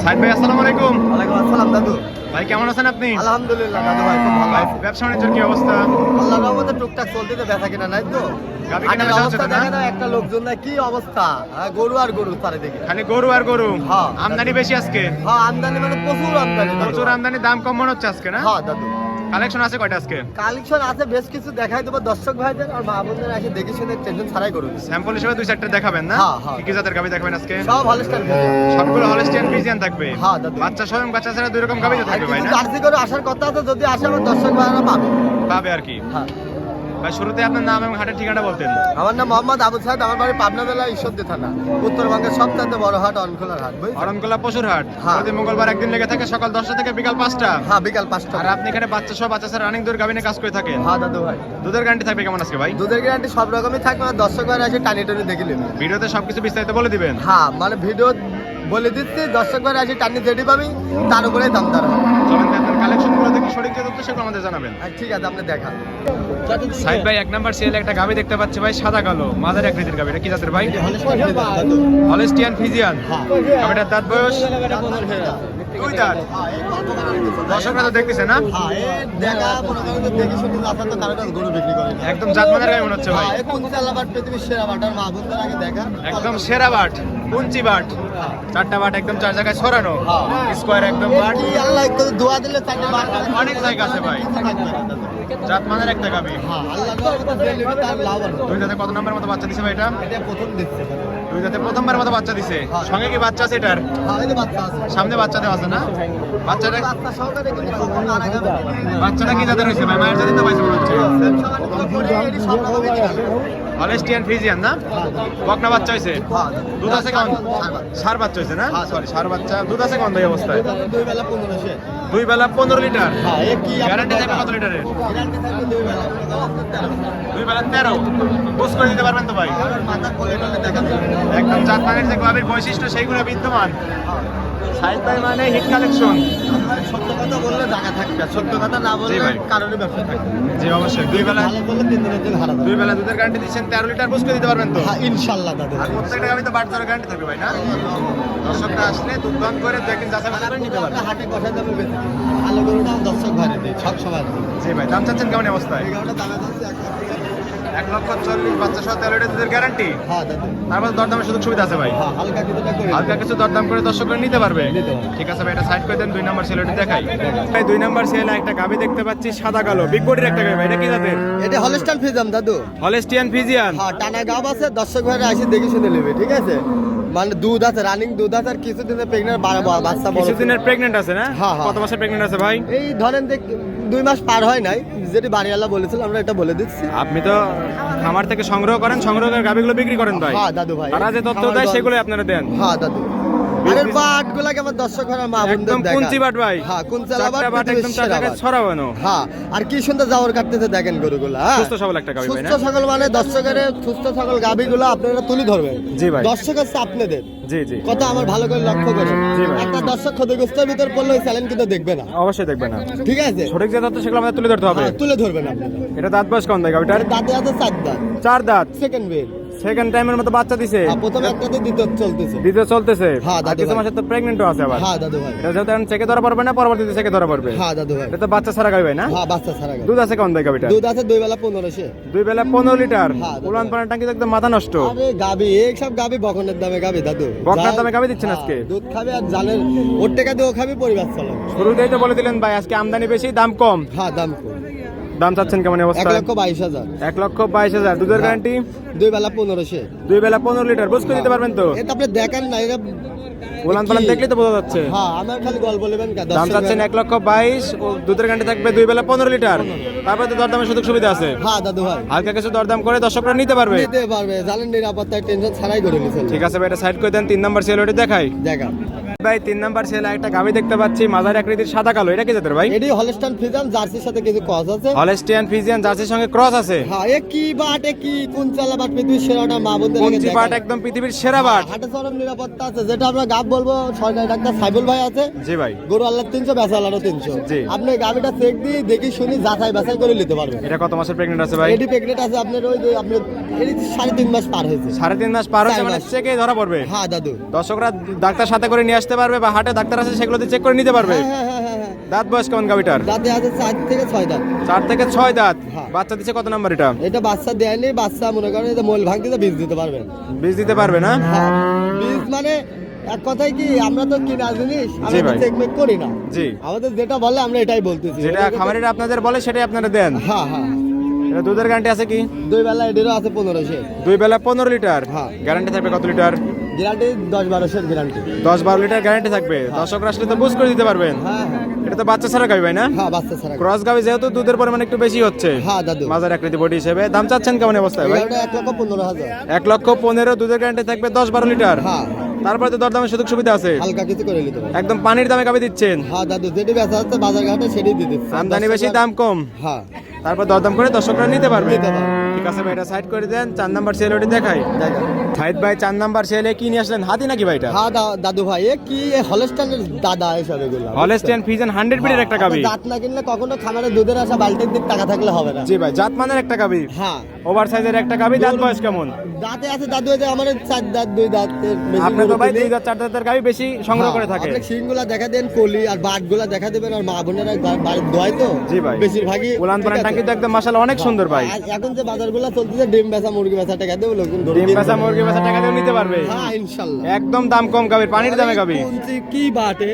সাইদ ভাই আসসালামু আলাইকুম। ওয়ালাইকুম আসসালাম দাদু। ভাই কেমন আছেন আপনি? আলহামদুলিল্লাহ দাদু ভাই, খুব ভালো আছি। ব্যবসা বাণিজ্যের কি অবস্থা? আল্লাহর রহমতে টুকটাক চলতেছে, বেচা কিনা নাই তো। গাভী হাটের কেনা বেচা হচ্ছে অবস্থা না? দেখে না, একটা লোকজন না কি অবস্থা, গরু আর গরু চারিদিকে। খালি গরু আর গরু। হ্যাঁ। আমদানি বেশি আজকে? হ্যাঁ, আমদানি মানে প্রচুর আমদানি দাদু। প্রচুর আমদানি, দাম কম মনে হচ্ছে আজকে না? হ্যাঁ দাদু। কালেকশন আছে কয়টা আজকে? কালেকশন আছে বেশ কিছু, দেখাই দেবো দর্শক ভাইদের আর মা বোনদের এসে দেখে শুনে টেনশন ছাড়াই করুন। স্যাম্পল হিসেবে দুই চারটে দেখাবেন না? হ্যাঁ, হ্যাঁ। কি কি জাতের গাভী দেখাবেন আজকে? সব হলস্টাইন ফ্রিজিয়ান। সবগুলো হলস্টিয়ান ফ্রিজিয়ান থাকবে? হ্যাঁ দাদু। বাচ্চা স্বয়ং বাচ্চা ছাড়া দুই রকম গাভী তো আর থাকবে ভাই কিছু না? জার্সি করে আসার কথা আছে, যদি আসে আমার দর্শক ভাইরা পাবে। পাবে আর কি। হ্যাঁ। ভাই শুরুতে আপনার নাম এবং হাটের ঠিকানা বলতেন। আমার নাম মোহাম্মদ আবু সাইদ, আমার বাড়ি পাবনা জেলা ঈশ্বরদী থানা, উত্তরবঙ্গের সবচেয়ে বড় হাট অনখোলার হাট। বুঝছেন? অরণকোলা পশুর হাট। হ্যাঁ। প্রতি মঙ্গলবার একদিন লেগে থাকে, সকাল 10টা থেকে বিকাল 5টা। হ্যাঁ, বিকাল 5টা। আর আপনি এখানে বাচ্চা সহ বাচ্চা ছাড়া রানিং দূর গাভী নিয়ে কাজ করে থাকেন। হ্যাঁ দাদু ভাই। দুধের গ্যারান্টি থাকবে কেমন আজকে ভাই? দুধের গ্যারান্টি সব রকমই থাকবে, আর দর্শক ভাইরা এসে টানি টানি দেখে নেবে। ভিডিওতে সবকিছু বিস্তারিত বলে দিবেন। হ্যাঁ, মানে ভিডিও বলে দিচ্ছি, দর্শক ভাইরা এসে টানি যেটি পাবি তার উপরে দাম দর হবে। চলেন আপনার কালেকশনগুলো দেখি, সঠিক যে তথ্য সেগুলো আমাদের জানাবেন। ঠিক আছে, আপনি দেখান। সাইদ ভাই 1 নাম্বার সিরিয়ালে একটা গাভী দেখতে পাচ্ছি ভাই, সাদা কালো মাঝারি আকৃতির গাভী। এটা কি জাতের ভাই? Holstein Friesian. গাভীটার দাঁত বয়স? দুই দাঁত। দর্শকরা তো দেখতেছে না? হ্যাঁ, দেখা মনে করেন যে দেখে শুনে আপনার তো কারো কাছে গরু বিক্রি করে না। একদম জাতমানের গাভী মনে হচ্ছে ভাই। হ্যাঁ, কোন চালাবাট পৃথিবীর সেরা বাটার মা বোনদের আগে দেখা। একদম সেরা বাট, কুঞ্চি বাট। চারটা বাট একদম চার জায়গায় ছড়ানো, স্কোয়ার একদম বাট। কি আল্লাহ করে দোয়া দিলে চারটে বাট অনেক জায়গা আছে ভাই। জাতমানের একটা গাভী। হ্যাঁ, আল্লাহ করে যে নেবে তার লাভ আছে। দুই দাঁতে কত নাম্বার মতো বাচ্চা দিছে ভাই এটা? এটা প্রথম দিচ্ছে। দুই দাঁতে প্রথমবার মতো বাচ্চা দিছে। সঙ্গে কি বাচ্চা আছে এটার? হ্যাঁ, এই যে বাচ্চা আছে। সামনে বাচ্চা দেওয়া আছে না? বাচ্চাটা বাচ্চা সহকারে কিন্তু কখন মারা যাবে? বাচ্চাটা কি জাতের হয়েছে ভাই? মায়ের জাতি তো পাইছে মনে হচ্ছে। হলস্টিয়ান ফ্রিজিয়ান না? বকনা বাচ্চা হয়েছে? দুধ আছে কেমন? সার বাচ্চা হয়েছে না? সরি, সার বাচ্চা। দুধ আছে কেমন ভাই অবস্থায়? দুই বেলা 1500। 2 বেলা 15 লিটার। হ্যাঁ, এ কি গ্যারান্টি থাকবে কত লিটারের? গ্যারান্টি থাকবে দুই বেলা 2 বেলা 13। বুঝ করে দিতে পারবেন তো ভাই? মাথা কোলে কোলে দেখা যাবে। একদম জাতমানের যে গাভীর বৈশিষ্ট্য সেইগুলো বিদ্যমান। সাইদ ভাই মানে হিট কালেকশন। সত্য কথা বললে টাকা থাকবে, সত্য কথা না জি বললে ভাই। কারণে ব্যবসা থাকবে। জি অবশ্যই। 2 বেলা ভালো বললে 3 দিনের দিন হারা 2 বেলা দুধের গ্যারান্টি দিচ্ছেন, 13 লিটার বুঝ করে দিতে পারবেন তো? হ্যাঁ, ইনশাআল্লাহ দাদা। আর প্রত্যেকটা গাভী তো বাড়তি গ্যারান্টি থাকবে ভাই না? দর্শকরা আসলে দুধ দান করে দেখেন, যাচাই বাছাই করে নিতে পারবে। আমরা হাটে কথা যাবে বেশি। ভালো গরুটা দর্শক ঘরে দেই সব সময়। জি ভাই, দাম চাচ্ছেন কেমন অবস্থায়? এই গরুটা দামে যাচ্ছে 1,40,000 বাচ্চা সহ 13 লিটার দুধের গ্যারান্টি। হ্যাঁ দাদা। তারপর দরদামের সুযোগ সুবিধা আছে ভাই। হ্যাঁ, হালকা কিছুটা করে হালকা কিছু দরদাম করে দর্শকরা নিতে পারবে। নিতে পারবে। ঠিক আছে ভাই, এটা সাইড করে দেন। 2 নাম্বার সেলটি দেখাই ভাই। 2 নাম্বার সেলে একটা গাভী দেখতে পাচ্ছি, সাদা কালো বিগ বডির একটা গাভী। এটা কি জাতের? এটা হলস্টাইন ফ্রিজিয়ান দাদু। Holstein Friesian. হ্যাঁ, টানা গাব আছে, দর্শক ভাইরা এসে দেখে শুনে নেবে, ঠিক আছে? মানে দুধ আছে, রানিং দুধ আছে, আর কিছুদিনের প্রেগনেন্ট বাচ্চা বড়। কিছুদিনের প্রেগন্যান্ট আছে না? হ্যাঁ, হ্যাঁ। কত মাসের প্রেগন্যান্ট আছে ভাই? এই ধরেন যে 2 মাস পার হয় নাই, যেটি বাড়িওয়ালা বলেছিল আমরা এটা বলে দিচ্ছি। আপনি তো খামার থেকে সংগ্রহ করেন, সংগ্রহের গাভীগুলো বিক্রি করেন ভাই। হ্যাঁ দাদু ভাই। তারা যে তথ্য দেয় সেগুলো আপনারা দেন। হ্যাঁ দাদু। আরে বাটগুলাকে আমার দর্শক ভাইরা মা বোনদের একদম দেখা। কুঞ্চি বাট ভাই। হ্যাঁ, কুঞ্চালা চারটা বাট বাট একদম চার জায়গায় ছড়ানো। হ্যাঁ, আর কি সুন্দর জাবর কাটতেছে দেখেন গরুগুলা। হ্যাঁ, সুস্থ সবল একটা গাভী ভাই না? সুস্থ সকল মানে দর্শকের সুস্থ সকল গাভীগুলো আপনারা তুলে ধরবেন। জি ভাই। দর্শক হচ্ছে আপনাদের জি জি, কথা আমার ভালো করে লক্ষ্য করেন। জি ভাই। একটা দর্শক ক্ষতিগ্রস্তের ভিতর পড়লে ওই চ্যালেঞ্জ কিন্তু দেখবে না, অবশ্যই দেখবেন না। ঠিক আছে? সঠিক যে তথ্য সেগুলো আমাদের তুলে ধরতে হবে। হ্যাঁ, তুলে ধরবেন আপনারা। এটা দাঁত বয়স কোন ভাই গাভীটার? দাঁতে আছে 4 দাঁত, 4 দাঁত। Second bed. সেকেন্ড টাইমের মতো বাচ্চা দিছে। প্রথম একটাতে দ্বিতীয় চলতেছে। দ্বিতীয় চলতেছে। হ্যাঁ, আর দাদু কিছু ভাই। মাসে তো প্রেগন্যান্টও আছে আবার। হ্যাঁ দাদু ভাই। এটা যেহেতু এখন চেকে ধরা পড়বে না, পরবর্তীতে চেকে ধরা পড়বে। হ্যাঁ দাদু ভাই। এটা তো বাচ্চা ছাড়া গাভী ভাই না? হ্যাঁ, বাচ্চা ছাড়া গাভী। দুধ আছে কোন ভাই গাভীটা? দুধ আছে 2 বেলা 1500। 2 বেলা 15 লিটার। হ্যাঁ, দাদু। উলান পালান টাঙ্কি তো একদম মাথা নষ্ট। আরে গাবি এই সব গাবি বকনের দামে গাবি দাদু। বকনার দামে গাভী দিচ্ছেন আজকে? দুধ খাবে আর জানের ওর টাকা দিয়ে ও খাবে, পরিবার চালাবে। শুরুতেই তো বলে দিলেন ভাই আজকে আমদানি বেশি, দাম কম। হ্যাঁ, দাম কম। দাম চাচ্ছেন কেমন অবস্থা? 1,22,000। 1,22,000। দুধের গ্যারান্টি? 2 বেলা 1500। 2 বেলা 15 লিটার। বুঝ করে দিতে পারবেন তো? এটা আপনি দেখেন না, এটা উলান পালান দেখলেই তো বোঝা যাচ্ছে। হ্যাঁ, আমার খালি গল্প নেবেন কা। দাম চাচ্ছেন 1,22,000 ও দুধের গ্যারান্টি থাকবে 2 বেলা 15 লিটার। তারপরে তো দরদামের সুযোগ সুবিধা আছে। হ্যাঁ দাদু ভাই। হালকা কিছু দরদাম করে দর্শকরা নিতে পারবে। নিতে পারবে, জানেন নিরাপত্তায় টেনশন ছাড়াই করে নিছেন। ঠিক আছে ভাই, এটা সাইড করে দেন। 3 নাম্বার সেলটি দেখাই দেখা। ভাই। 3 নাম্বার সেলে একটা গাভী দেখতে পাচ্ছি, মাঝারি আকৃতির সাদা কালো। এটা কি জাতের ভাই? এটি হলস্টাইন ফ্রিজিয়ান, জার্সির সাথে কিছু কস আছে। হলস্টিয়ান ফ্রিজিয়ান জার্সির সঙ্গে ক্রস আছে। হ্যাঁ, এ কি বাট, এ কি কোন চালা বাট পৃথিবীর সেরাটা মা বোনদের আগে কুঞ্চি দেখা। বাট একদম পৃথিবীর সেরা বাট। হাটে চরম নিরাপত্তা আছে, যেটা আমরা গাব বলবো। সরকারি ডাক্তার সাইবুল ভাই আছে। জি ভাই। গরু আল্লাহ 300, বেচা আল্লাহ 300। জি। আপনি গাবিটা চেক দিয়ে দেখি শুনি যাচাই বাছাই করে নিতে পারবেন। এটা কত মাসের প্রেগন্যান্ট আছে ভাই? এডি প্রেগনেন্ট আছে আপনার, ওই যে আপনার এডি 3.5 মাস পার হয়েছে। 3.5 মাস পার হয়েছে, 4 মানে মাস। চেকে ধরা পড়বে। হ্যাঁ দাদু। দর্শকরা ডাক্তার সাথে করে নিয়ে আসতে আসতে পারবে বা হাটে ডাক্তার আছে সেগুলো দিয়ে চেক করে নিতে পারবে। হ্যাঁ। দাঁত বয়স কেমন গাবিটার? দাঁতে আছে 4 থেকে 6 দাঁত। 4 থেকে 6 দাঁত। হ্যাঁ। বাচ্চা দিচ্ছে কত নাম্বার এটা? এটা বাচ্চা দেয়নি, বাচ্চা মনে করেন এটা মোল ভাঙতে বীজ দিতে পারবেন। বীজ দিতে পারবে না? হ্যাঁ, বীজ মানে এক কথায় কি আমরা তো কিনা জিনিস জি আমরা ভাই। চেক মেক করি না। জি, আমাদের যেটা বলে আমরা এটাই বলতেছি। যেটা খামারিরা আপনাদের বলে সেটাই আপনারা দেন। হ্যাঁ। এটা দুধের গ্যারান্টি আছে কি? 2 বেলা এদেরও আছে 1500। 2 বেলা 15 লিটার। হ্যাঁ। গ্যারান্টি থাকবে কত litre? Guarantee 10-1200 guarantee. 10-12 litre guarantee থাকবে। দর্শকরা আসলে তো বুঝ করে দিতে পারবেন। হ্যাঁ। এটা তো বাচ্চা ছাড়া গাবি ভাই না? হ্যাঁ, বাচ্চা ছাড়া। ক্রস গাবি যেহেতু দুধের পরিমাণ একটু বেশি হচ্ছে। হ্যাঁ দাদু। মাজার আকৃতি বডি হিসেবে দাম চাচ্ছেন কেমন অবস্থায় ভাই? এটা 1,15,000। 1,15,000 দুধের গ্যারান্টি থাকবে 10-12 লিটার। হ্যাঁ। তারপরে তো দরদামের সুযোগ সুবিধা আছে। হালকা কিছু করে নিতে পারবে। একদম পানির দামে গাবি দিচ্ছেন। হ্যাঁ দাদু, যেটি বেচা হচ্ছে বাজার ঘাটে সেটি দিয়ে দিচ্ছে। আমদানি বেশি দাম কম। হ্যাঁ, তারপর দরদাম করে দর্শকরা নিতে পারবে। নিতে পারবে। ঠিক আছে ভাই, এটা সাইড করে দেন। 4 নাম্বার সেল ওটি দেখাই। দেখা। সাইদ ভাই 4 নাম্বার সেলে কি নিয়ে আসলেন? হাতি নাকি ভাই এটা? হ্যাঁ দাদু ভাই, এ কি হলস্টাইনের দাদা এসব এগুলো? হলস্টিয়ান ফ্রিজিয়ান 100 ব্রিডের একটা গাবি। দাঁত না কিনলে কখনো খামারে দুধের আসা বালতির দিক টাকা থাকলে হবে না। জি ভাই, জাত মানের একটা গাবি। হ্যাঁ, ওভার সাইজের একটা গাবি। দাঁত বয়স কেমন? দাঁতে আছে দাদু, এই যে আমার 4 দাঁত 2 দাঁতের বেশি। আপনি তো ভাই 2 দাঁত 4 দাঁতের গাবি বেশি সংগ্রহ করে থাকে। আপনি শিংগুলা দেখা দেন, কলি আর বাটগুলা দেখা দেবেন, আর মা বোনেরা বাড়ির দোয় তো। জি ভাই। বেশিরভাগই উলান পালান ঠিক আছে। টাঙ্কি তো একদম মাশাআল্লাহ অনেক সুন্দর ভাই। আর এখন যে বাজারগুলো চলতেছে ডিম বেচা মুরগি বেচা টাকা দেবো লোকজন ধরে ডিম কিনবে। বেচা মুরগি বেচা টাকা দিয়ে নিতে পারবে। হ্যাঁ ইনশাআল্লাহ। একদম দাম কম গাবির, পানির দামে গাবি। কি বাটে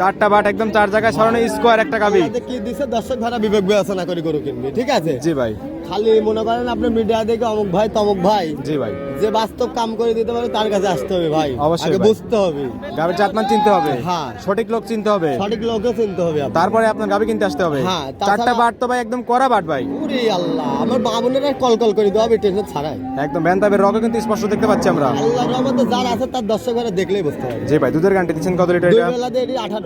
4টা বাট একদম 4 জায়গায় ছড়ানো স্কোয়ার একটা গাবি। আমাদের কি দিছে দর্শক ভাড়া বিবেক বিবেচনা করে গরু কিনবে, ঠিক আছে? জি ভাই। খালি মনে করেন আপনি মিডিয়া দেখে অমুক ভাই তমুক ভাই, জি ভাই। যে বাস্তব কাম করে দিতে পারে তার কাছে আসতে হবে ভাই। অবশ্যই আগে ভাই। বুঝতে হবে, গাবির জাতমান চিনতে হবে। হ্যাঁ। সঠিক লোক চিনতে হবে। সঠিক লোককে চিনতে হবে আপনার। তারপরে আপনার গাবি কিনতে আসতে হবে। হ্যাঁ, 4টা তাছাড়া- বাট তো ভাই একদম কড়া বাট ভাই। ওরে আল্লাহ, আমার বামুনেরা কল করে দেওয়া হবে টেনশন ছাড়াই। একদম ব্যান্তাবের রগও কিন্তু স্পষ্ট দেখতে পাচ্ছি আমরা। আল্লাহর রহমতে যার আছে তার দর্শক ভাড়া দেখলেই বুঝতে হবে। জি ভাই, দুধের গ্যারান্টি দিচ্ছেন কত লিটার 2 এটা? বেলা দিয়ে 18।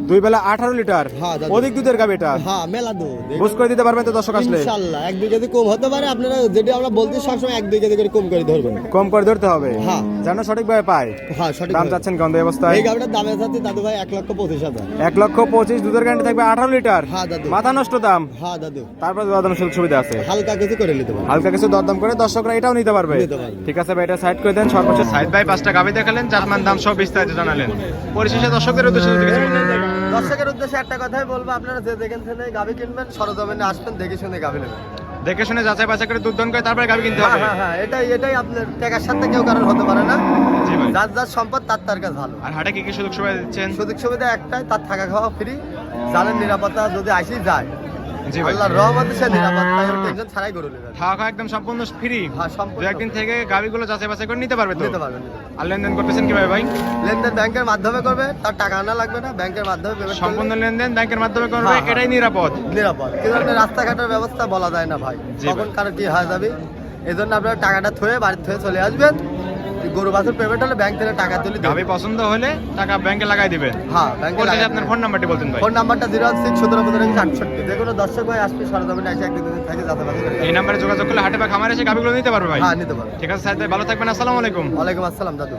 2 বেলা 18 লিটার। হ্যাঁ, দাদা। অধিক দুধের গাবি এটা। হ্যাঁ, মেলা দুধ। বুঝ করে দিতে পারবেন তো দর্শক আসলে? ইনশাআল্লাহ 1-2 কেজি কম হতে পারে, আপনারা যেটা আমরা বলতে সবসময় 1-2 কেজি করে কম করে ধরবেন। কম করে ধরতে হবে। হ্যাঁ। যেন সঠিকভাবে পায়। হ্যাঁ, সঠিক দাম ভাবে। চাচ্ছেন কত অবস্থায়? এই গাড়িটার দামে আছে দাদু ভাই 1,25,000। 1,25,000 দুধের গ্যারান্টি থাকবে 18 লিটার। হ্যাঁ, দাদু। মাথা নষ্ট দাম। হ্যাঁ দাদু, তারপর দরদাম সুযোগ সুবিধা আছে। হালকা কিছু করে নিতে পারবেন। হালকা কিছু দরদাম করে দর্শকরা এটাও নিতে পারবে। নিতে পারবে। ঠিক আছে ভাই, এটা সাইড করে দেন। সর্বোচ্চ সাইড ভাই 5টা গাবি দেখালেন, জাতমান দাম সব বিস্তারিত জানালেন। পরিশেষে দর্শকদের উদ্দেশ্যে যদি কিছু বলেন। দর্শকের উদ্দেশ্যে একটা কথাই বলবো, আপনারা যে যেখান থেকে গাভি কিনবেন সরজমিনে আসবেন, দেখে শুনে গাভি নেবেন। দেখে শুনে যাচাই বাছাই করে দুধ দান করে তারপরে গাবি কিনতে হবে। হ্যাঁ, এটাই আপনার টাকার সাথে কেউ কারণ হতে পারে না। জি ভাই। যার যার সম্পদ তার কাছে ভালো। আর হাটে কি কি সুযোগ সুবিধা দিচ্ছেন? সুযোগ সুবিধা একটাই, তার থাকা খাওয়া ফ্রি, জানের নিরাপত্তা যদি আসি যায়। জি ভাই। আল্লাহর রহমতে সে নিরাপত্তা টেনশন ছাড়াই গরু নেবেন। খাওয়া খাওয়া একদম সম্পূর্ণ ফ্রি। হ্যাঁ, সম্পূর্ণ। 2-1 দিন থেকে গাবিগুলো যাচাই বাছাই করে নিতে পারবে তো? নিতে পারবেন। আর লেনদেন করতেছেন কিভাবে ভাই? লেনদেন ব্যাংকের মাধ্যমে করবে, তার টাকা আনা লাগবে না, ব্যাংকের মাধ্যমে payment করলে সম্পূর্ণ লেনদেন ব্যাংকের মাধ্যমে করবে, হ্যাঁ, হ্যাঁ। এটাই নিরাপদ। নিরাপদ। কিন্তু আপনার রাস্তাঘাটের ব্যবস্থা বলা যায় না ভাই, জি কখন ভাই। কারো কি হয়ে যাবে। এই জন্য আপনারা টাকাটা থয়ে বাড়ির থয়ে চলে আসবেন। গরু বাছুর পেমেন্ট হলে ব্যাংক থেকে টাকা তুলে গাবি পছন্দ হলে টাকা ব্যাংকে লাগাই দিবেন। হ্যাঁ, ব্যাংকে পরিশেষে আপনার ফোন নাম্বারটি বলতেন ভাই। ফোন নাম্বারটা 016-17-68। যে কোনো দর্শক ভাই আসবে সরজমিনে এসে 1-2 দিন থাকে যাতে বাছাই করে। এই নাম্বারে যোগাযোগ করলে হাটে বা খামারে এসে গাবিগুলো নিতে পারবে ভাই। হ্যাঁ, নিতে পারবেন। ঠিক আছে সাইদ ভাই, ভালো থাকবেন। আসসালামু আলাইকুম। ওয়ালাইকুম আসসালাম দাদু।